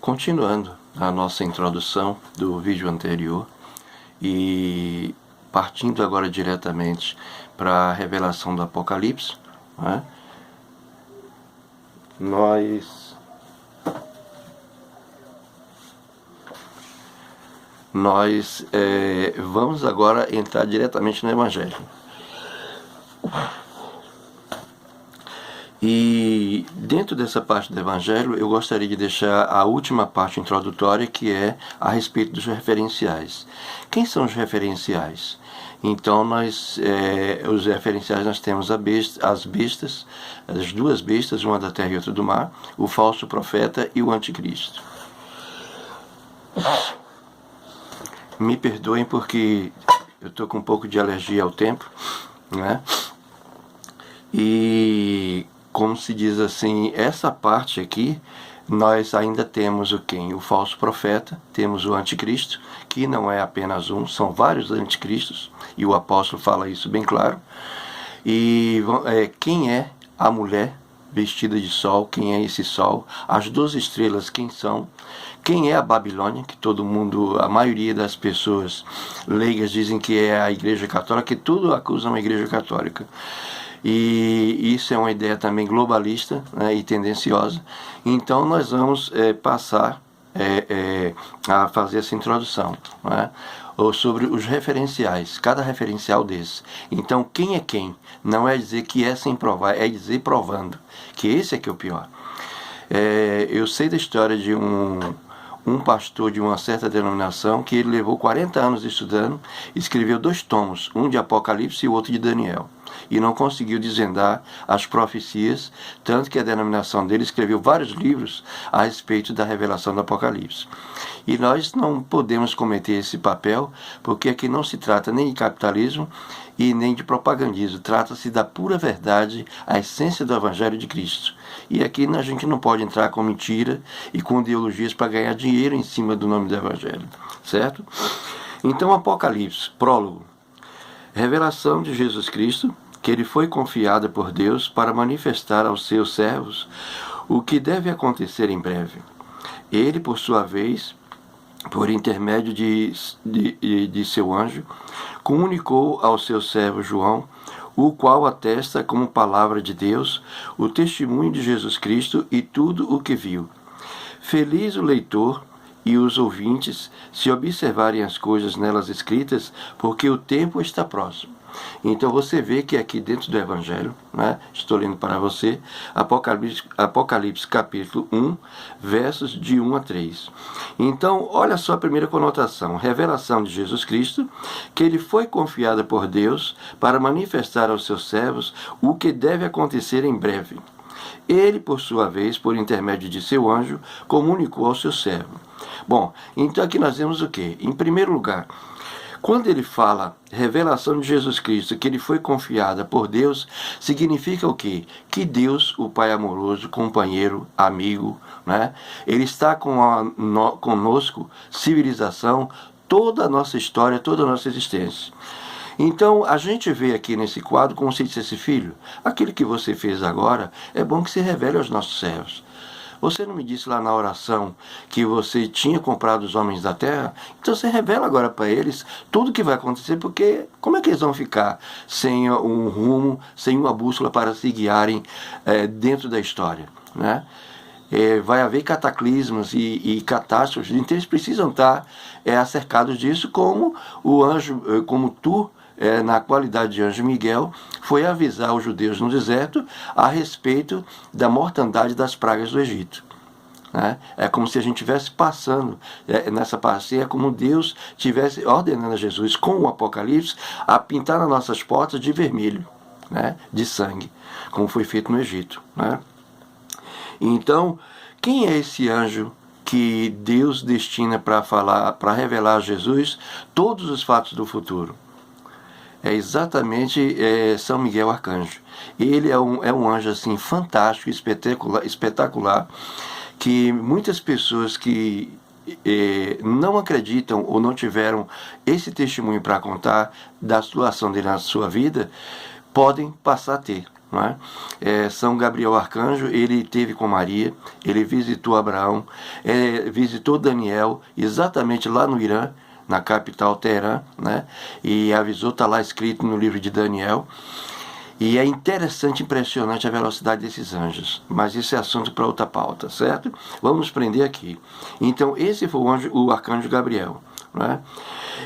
Continuando a nossa introdução do vídeo anterior e partindo agora diretamente para a revelação do Apocalipse, né? Nós vamos agora entrar diretamente no Evangelho. E dentro dessa parte do Evangelho, eu gostaria de deixar a última parte introdutória, que é a respeito dos referenciais. Quem são os referenciais? Então, os referenciais nós temos as bestas, as duas bestas, uma da terra e outra do mar, o falso profeta e o anticristo. Me perdoem porque eu estou com um pouco de alergia ao tempo, né? E, como se diz assim, essa parte aqui, nós ainda temos o falso profeta, temos o anticristo, que não é apenas um, são vários anticristos, e o apóstolo fala isso bem claro. E quem é a mulher vestida de sol, quem é esse sol, as 12 estrelas, quem são, quem é a Babilônia, que todo mundo, a maioria das pessoas leigas dizem que é a Igreja Católica, que tudo acusam a Igreja Católica. E isso é uma ideia também globalista, né, e tendenciosa. Então nós vamos passar a fazer essa introdução, né, sobre os referenciais, cada referencial desse. Então quem é quem? Não é dizer que é sem provar, é dizer provando, que esse é que é o pior. Eu sei da história de um pastor de uma certa denominação que ele levou 40 anos estudando, escreveu 2 tomos, um de Apocalipse e o outro de Daniel, e não conseguiu desvendar as profecias, tanto que a denominação dele escreveu vários livros a respeito da revelação do Apocalipse. E nós não podemos cometer esse papel, porque aqui não se trata nem de capitalismo e nem de propagandismo, trata-se da pura verdade, a essência do Evangelho de Cristo. E aqui a gente não pode entrar com mentira e com ideologias para ganhar dinheiro em cima do nome do Evangelho, certo? Então, Apocalipse, prólogo. Revelação de Jesus Cristo, que ele foi confiada por Deus para manifestar aos seus servos o que deve acontecer em breve. Ele, por sua vez, por intermédio de seu anjo, comunicou ao seu servo João, o qual atesta como palavra de Deus o testemunho de Jesus Cristo e tudo o que viu. Feliz o leitor e os ouvintes se observarem as coisas nelas escritas, porque o tempo está próximo. Então você vê que aqui dentro do Evangelho, né, estou lendo para você, Apocalipse capítulo 1, versos de 1 a 3. Então, olha só a primeira conotação, revelação de Jesus Cristo, que ele foi confiada por Deus para manifestar aos seus servos o que deve acontecer em breve. Ele, por sua vez, por intermédio de seu anjo, comunicou ao seu servo. Bom, então aqui nós vemos o quê? Em primeiro lugar, quando ele fala revelação de Jesus Cristo, que ele foi confiada por Deus, significa o quê? Que Deus, o Pai amoroso, companheiro, amigo, né? Ele está conosco, civilização, toda a nossa história, toda a nossa existência. Então, a gente vê aqui nesse quadro, como se dissesse, filho, aquilo que você fez agora, é bom que se revele aos nossos servos. Você não me disse lá na oração que você tinha comprado os homens da terra? Então você revela agora para eles tudo o que vai acontecer, porque como é que eles vão ficar sem um rumo, sem uma bússola para se guiarem dentro da história, né? Vai haver cataclismos e catástrofes, então eles precisam estar acercados disso, como o anjo, como tu, na qualidade de anjo Miguel, foi avisar os judeus no deserto a respeito da mortandade das pragas do Egito, né? É como se a gente estivesse passando nessa passeia, é como Deus estivesse ordenando a Jesus, com o Apocalipse, a pintar nas nossas portas de vermelho, né? De sangue, como foi feito no Egito, né? Então, quem é esse anjo que Deus destina para revelar a Jesus todos os fatos do futuro? É exatamente São Miguel Arcanjo. Ele é um anjo assim fantástico, espetacular, que muitas pessoas que não acreditam ou não tiveram esse testemunho para contar da situação dele na sua vida, podem passar a ter, não é? São Gabriel Arcanjo, ele esteve com Maria, ele visitou Abraão, visitou Daniel, exatamente lá no Irã, na capital Teherã, né? E avisou, está lá escrito no livro de Daniel. E é interessante, impressionante a velocidade desses anjos. Mas esse é assunto para outra pauta, certo? Vamos prender aqui. Então, esse foi o arcanjo Gabriel, né?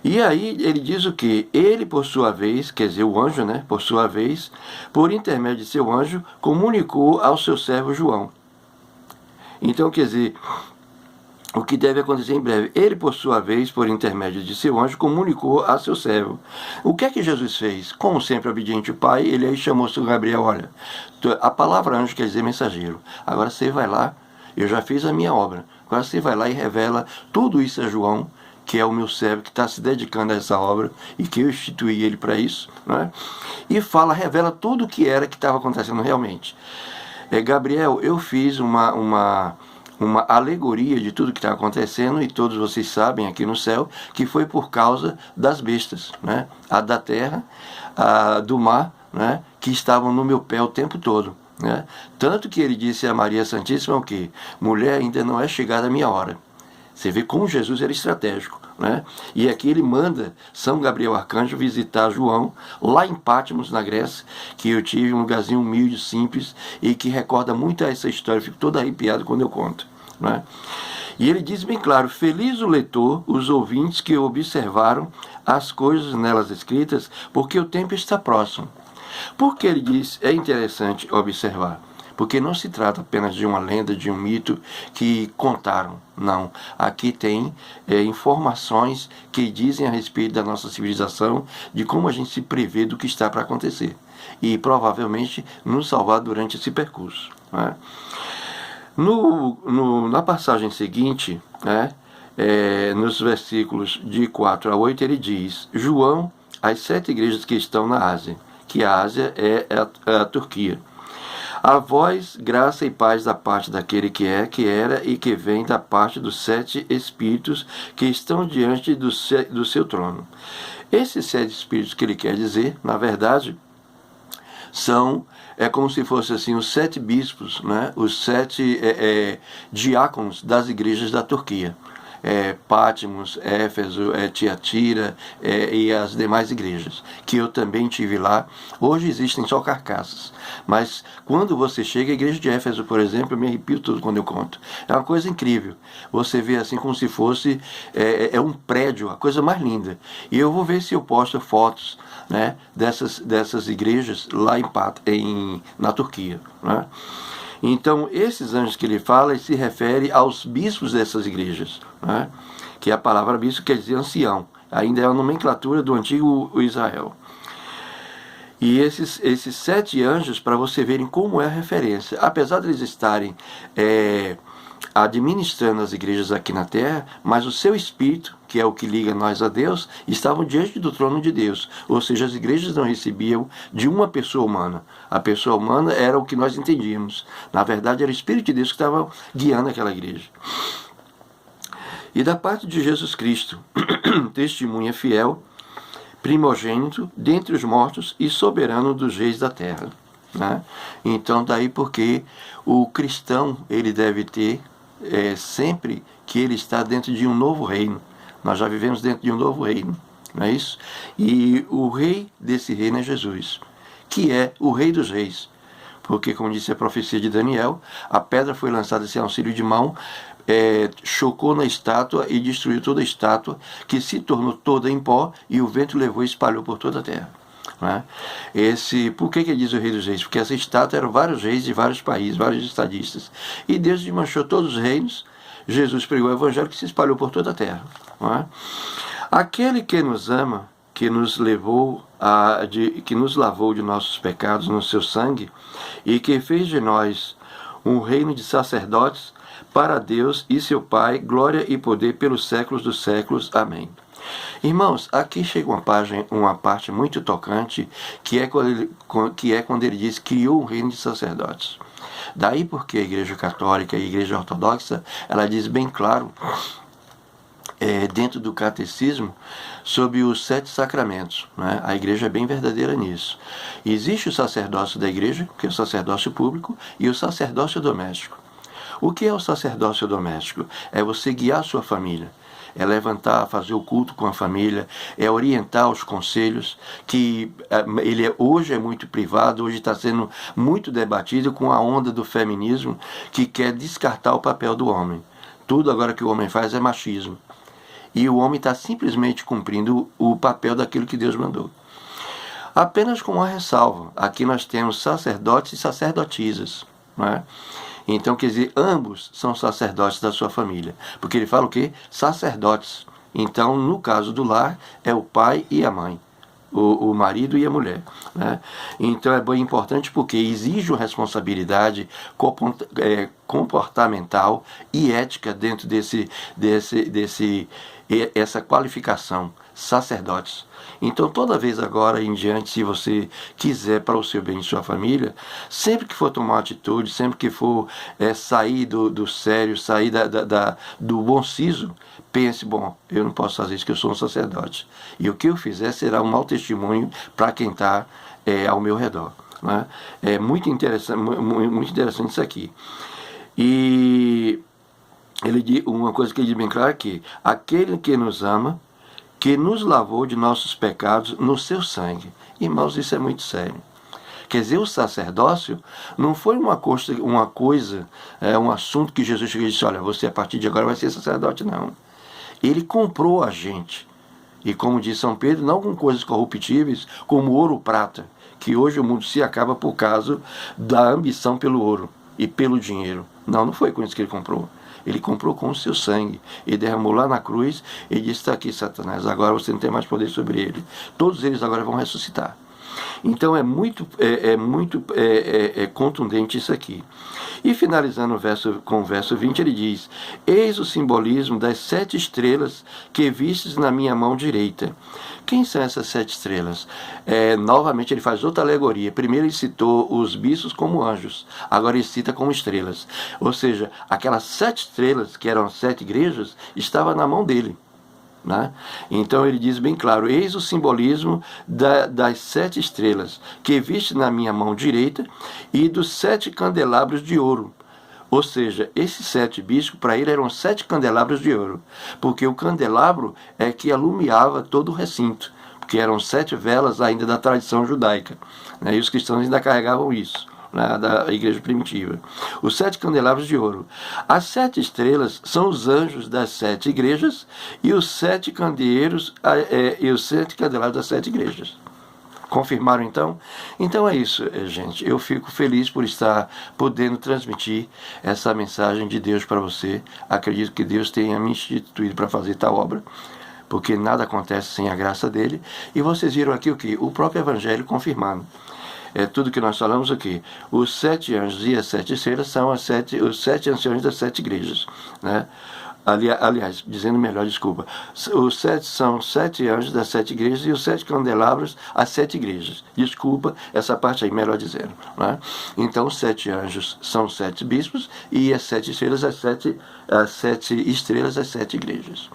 E aí ele diz o que? Ele, por sua vez, quer dizer, o anjo, né? Por sua vez, por intermédio de seu anjo, comunicou ao seu servo João. Então, quer dizer, o que deve acontecer em breve. Ele, por sua vez, por intermédio de seu anjo, comunicou a seu servo. O que é que Jesus fez? Como sempre obediente ao Pai, ele aí chamou o seu Gabriel, olha, a palavra anjo quer dizer mensageiro. Agora você vai lá, eu já fiz a minha obra. Agora você vai lá e revela tudo isso a João, que é o meu servo, que está se dedicando a essa obra, e que eu instituí ele para isso, né? E revela tudo o que era que estava acontecendo realmente. Gabriel, eu fiz uma alegoria de tudo que está acontecendo, e todos vocês sabem aqui no céu, que foi por causa das bestas, né? A da terra, a do mar, né? Que estavam no meu pé o tempo todo, né? Tanto que ele disse a Maria Santíssima o quê? Mulher, ainda não é chegada a minha hora. Você vê como Jesus era estratégico, né? E aqui ele manda São Gabriel Arcanjo visitar João, lá em Patmos, na Grécia, que eu tive um lugarzinho humilde, simples, e que recorda muito a essa história. Eu fico todo arrepiado quando eu conto, né? E ele diz bem claro: feliz o leitor, os ouvintes que observaram as coisas nelas escritas, porque o tempo está próximo. Porque ele diz, é interessante observar, porque não se trata apenas de uma lenda, de um mito que contaram. Não. Aqui tem informações que dizem a respeito da nossa civilização, de como a gente se prevê do que está para acontecer. E provavelmente nos salvar durante esse percurso, né? Na passagem seguinte, né, nos versículos de 4 a 8, ele diz: João, as 7 igrejas que estão na Ásia, que a Ásia é a Turquia. A vós, graça e paz da parte daquele que é, que era e que vem da parte dos 7 Espíritos que estão diante do seu trono. Esses 7 Espíritos que ele quer dizer, na verdade, é como se fossem assim, os 7 bispos, né? Os 7 diáconos das igrejas da Turquia. Patmos, Éfeso, Tiatira e as demais igrejas, que eu também tive lá. Hoje existem só carcaças, mas quando você chega à igreja de Éfeso, por exemplo, eu me arrepio tudo quando eu conto. É uma coisa incrível. Você vê assim como se fosse um prédio, a coisa mais linda. E eu vou ver se eu posto fotos, né, dessas igrejas lá na Turquia, né? Então, esses anjos que ele fala, ele se refere aos bispos dessas igrejas, né? Que a palavra bispo quer dizer ancião, ainda é a nomenclatura do antigo Israel. E esses 7 anjos, para você verem como é a referência, apesar de eles estarem administrando as igrejas aqui na terra, mas o seu espírito, que é o que liga nós a Deus, estavam diante do trono de Deus. Ou seja, as igrejas não recebiam de uma pessoa humana. A pessoa humana era o que nós entendíamos. Na verdade, era o Espírito de Deus que estava guiando aquela igreja. E da parte de Jesus Cristo, testemunha fiel, primogênito dentre os mortos e soberano dos reis da terra, né? Então, daí porque o cristão, ele deve ter sempre que ele está dentro de um novo reino. Nós já vivemos dentro de um novo reino, não é isso? E o rei desse reino é Jesus, que é o rei dos reis. Porque, como disse a profecia de Daniel, a pedra foi lançada sem auxílio de mão, chocou na estátua e destruiu toda a estátua, que se tornou toda em pó, e o vento levou e espalhou por toda a terra, né? Por que ele diz o rei dos reis? Porque essa estátua eram vários reis de vários países, vários estadistas. E Deus desmanchou todos os reinos. Jesus pregou o evangelho que se espalhou por toda a terra, não é? Aquele que nos ama, que nos lavou de nossos pecados no seu sangue, e que fez de nós um reino de sacerdotes para Deus e seu Pai, glória e poder pelos séculos dos séculos. Amém. Irmãos, aqui chega uma parte muito tocante, que é quando ele diz que criou um reino de sacerdotes. Daí porque a Igreja Católica e a Igreja Ortodoxa, ela diz bem claro, dentro do catecismo sobre os 7 sacramentos, né? A igreja é bem verdadeira nisso. Existe o sacerdócio da igreja, que é o sacerdócio público, e o sacerdócio doméstico. O que é o sacerdócio doméstico? É você guiar a sua família, é levantar, fazer o culto com a família, é orientar os conselhos, que ele hoje é muito privado, hoje está sendo muito debatido com a onda do feminismo, que quer descartar o papel do homem. Tudo agora que o homem faz é machismo. E o homem está simplesmente cumprindo o papel daquilo que Deus mandou. Apenas com uma ressalva. Aqui nós temos sacerdotes e sacerdotisas, não é? Então, quer dizer, ambos são sacerdotes da sua família. Porque ele fala o quê? Sacerdotes. Então, no caso do lar, é o pai e a mãe. O marido e a mulher, né? Então é bem importante porque exige uma responsabilidade comportamental e ética dentro essa qualificação, sacerdotes. Então toda vez agora em diante, se você quiser para o seu bem e sua família, sempre que for tomar atitude, sempre que for sair do sério, sair do bom siso, pense, bom, eu não posso fazer isso, que eu sou um sacerdote. E o que eu fizer será um mau testemunho para quem está ao meu redor, né? É muito interessante isso aqui. E uma coisa que ele diz bem claro é que aquele que nos ama, que nos lavou de nossos pecados no seu sangue. Irmãos, isso é muito sério. Quer dizer, o sacerdócio não foi um assunto que Jesus chegou e disse, olha, você a partir de agora vai ser sacerdote, não. Ele comprou a gente. E como diz São Pedro, não com coisas corruptíveis, como ouro ou prata, que hoje o mundo se acaba por causa da ambição pelo ouro e pelo dinheiro. Não foi com isso que ele comprou. Ele comprou com o seu sangue. Ele derramou lá na cruz e disse, está aqui, Satanás, agora você não tem mais poder sobre ele. Todos eles agora vão ressuscitar. Então é muito contundente isso aqui. E finalizando com o verso 20, ele diz, eis o simbolismo das 7 estrelas que vistes na minha mão direita. Quem são essas 7 estrelas? Novamente ele faz outra alegoria. Primeiro ele citou os bispos como anjos, agora ele cita como estrelas. Ou seja, aquelas 7 estrelas, que eram 7 igrejas, estavam na mão dele, né? Então ele diz bem claro, eis o simbolismo das 7 estrelas que viste na minha mão direita e dos 7 candelabros de ouro. Ou seja, esses 7 bispos para ele eram 7 candelabros de ouro, porque o candelabro é que alumiava todo o recinto, porque eram 7 velas ainda da tradição judaica, né? E os cristãos ainda carregavam isso, né, da igreja primitiva. Os 7 candelabros de ouro. As 7 estrelas são os anjos das 7 igrejas e os 7 candeeiros e os 7 candelabros das 7 igrejas. Confirmaram então? Então é isso, gente. Eu fico feliz por estar podendo transmitir essa mensagem de Deus para você. Acredito que Deus tenha me instituído para fazer tal obra, porque nada acontece sem a graça dele. E vocês viram aqui o que? O próprio Evangelho confirmando. Tudo que nós falamos aqui. Os 7 anjos e as 7 estrelas são os 7 anciões das 7 igrejas, né? Aliás, dizendo melhor, desculpa. Os 7 são 7 anjos das 7 igrejas e os 7 candelabros as 7 igrejas. Desculpa, essa parte aí, melhor dizendo, né? Então, os 7 anjos são 7 bispos e as 7 estrelas as 7 estrelas as 7 igrejas.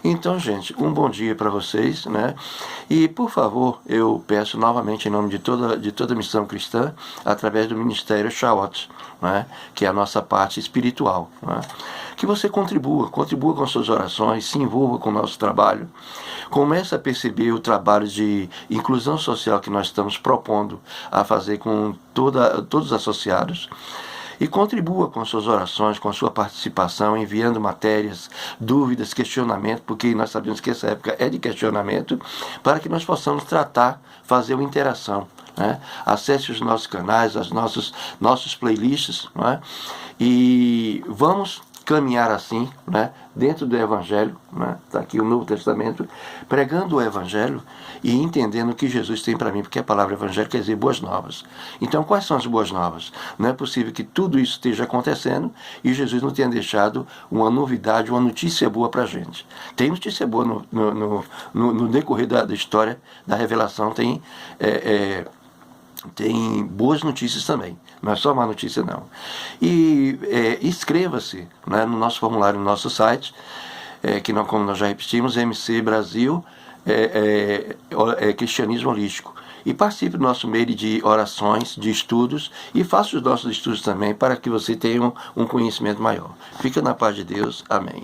Então, gente, um bom dia para vocês, né? E, por favor, eu peço novamente em nome de toda a missão cristã, através do Ministério Shaot, né? Que é a nossa parte espiritual, né? Que você contribua com suas orações, se envolva com o nosso trabalho, comece a perceber o trabalho de inclusão social que nós estamos propondo a fazer com todos os associados, e contribua com suas orações, com a sua participação, enviando matérias, dúvidas, questionamento, porque nós sabemos que essa época é de questionamento, para que nós possamos tratar, fazer uma interação, né? Acesse os nossos canais, os nossos playlists, né? E vamos caminhar assim, né, dentro do Evangelho, né, está aqui o Novo Testamento, pregando o Evangelho e entendendo o que Jesus tem para mim, porque a palavra Evangelho quer dizer boas novas. Então, quais são as boas novas? Não é possível que tudo isso esteja acontecendo e Jesus não tenha deixado uma novidade, uma notícia boa para a gente. Tem notícia boa no decorrer da história, da revelação, tem boas notícias também, não é só má notícia não. E inscreva-se, né, no nosso formulário, no nosso site, que não, como nós já repetimos, MC Brasil, Cristianismo Holístico. E participe do nosso meio de orações, de estudos, e faça os nossos estudos também para que você tenha um conhecimento maior. Fica na paz de Deus. Amém.